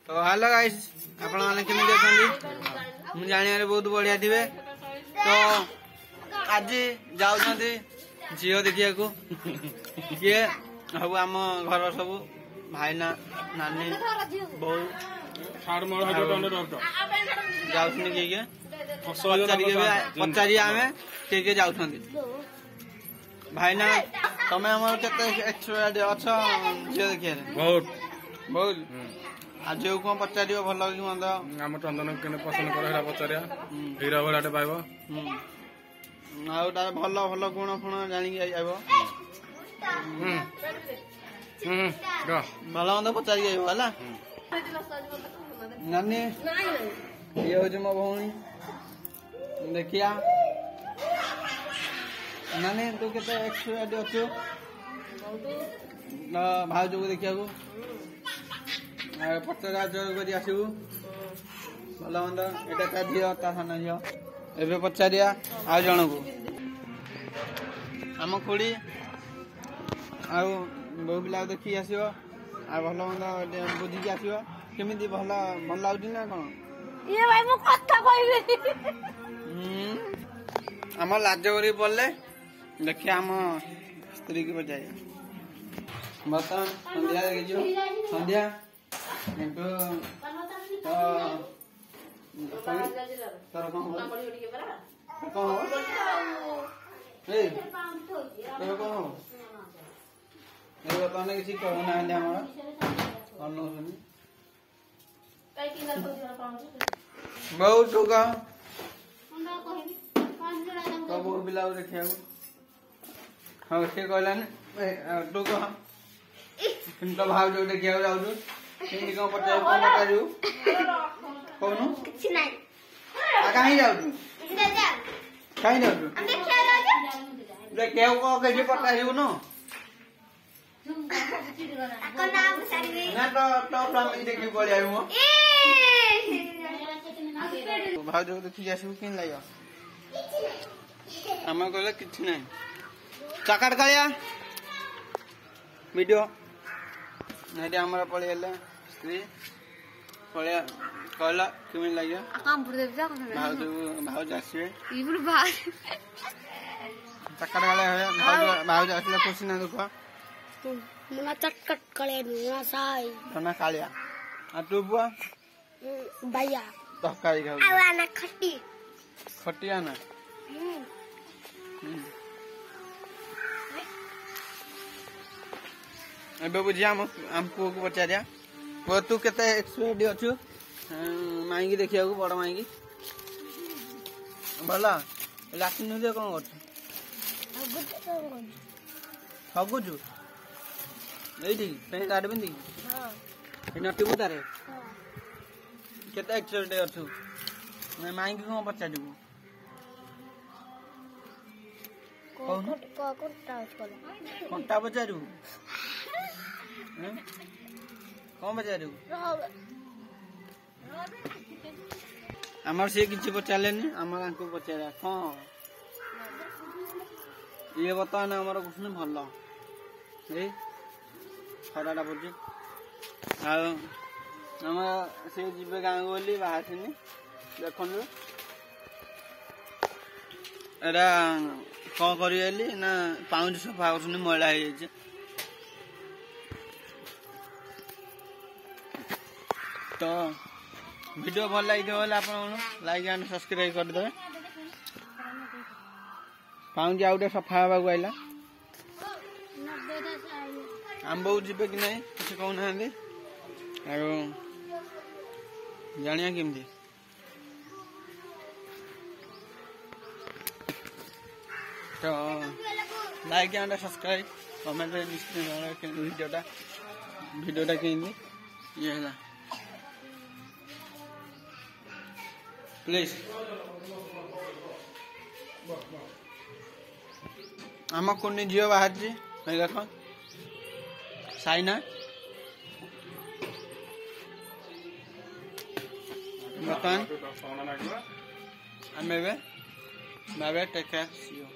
तो hello guys आपण माने केमिति अछंती मु जानिया बहुत बढ़िया थिबे। तो आज जाउछंती झियो देखिया को किए सब आम घर सब भाईना नानी बहू जाउछनी किए पचारि आमे के जाउछंती भाईना तमे हमर केते एक्सपर्ट अछ झियो देखिया बहुत बहुत आज जो कौन पचार भल कि मंद आम चंदन के पसंद कर पचारिया हीरा भाड़े पाइब आउ भल भल गुण फुण जानिक आइब भल मंद पचारिक आइब है नानी ये हूँ मो भौणी देखिया नानी तू के एक्सपर्ट अच्छु भाज को देखिया पचरा जोर कर आसबू भल मंद एटा ता झील ता सान झील एबे पचारिया आ जन को आम खुड़ी आउ बहु पिला देखी आस भल मंद बुझिकी आस केमी भल भल लगुच ना कौन ये भाई मु कथा कहबे आम लाज करी पड़े देखिए आम स्त्री की बजाय बर्तमान संध्या देखी संध्या किसी कहना बहुत बहु पिला देखा हाँ सी कहलानी तू कह तो भाव जो देखा जाऊ कौन पचार कौन कहीं जाऊ कहीं जाऊ देखिए कैसे पचारू न देखिए पड़े भाज देखिए आसबू कि लगे आम कहले कि ना चकाट कालिया वीडियो नहीं आम पड़े स्त्री पड़े कहला केमी लगे भाज आसवे चकाट काले भाज आसला खुशी ना दुख चटकट कले ना कालिया आ तू बुआ भैया तरकारी खाऊ खट्टी खटिया ना ए बुझिया आम पुओ को पचारिया पुओ तू केते एक्सपर्ट अच्छु माई की देखिया बड़ माई की भला लाटिन कौन कर हगुचु ये कार्ड पिंधिकी नटिबू तारे केते एक्सपर्ट अच्छु माई की कौन पचारू कंटा पचारू कौन पचारू आमर सी कि पचारे आमर पचारा कौन ये बर्तमान आमर कुछ भल ये खराटा पड़े आम से जीवे गाँव को बोली बाहर देखु एरा कौन करी ना पाउंड सफा कर मैला हो जाए तो वीडियो भल लगे आप लाइक एंड सब्सक्राइब करदे पाउंड आउ गए सफा हाँ आईला आम बो जी कि ना किसी कहना जानिया केमती तो लाइक एंड सब्सक्राइब कमेंट निश्चित वीडियोटा केमती ये है प्लीज आम कुनी झील बाहर देख साइना बर्तमान आम bye bye take care see you.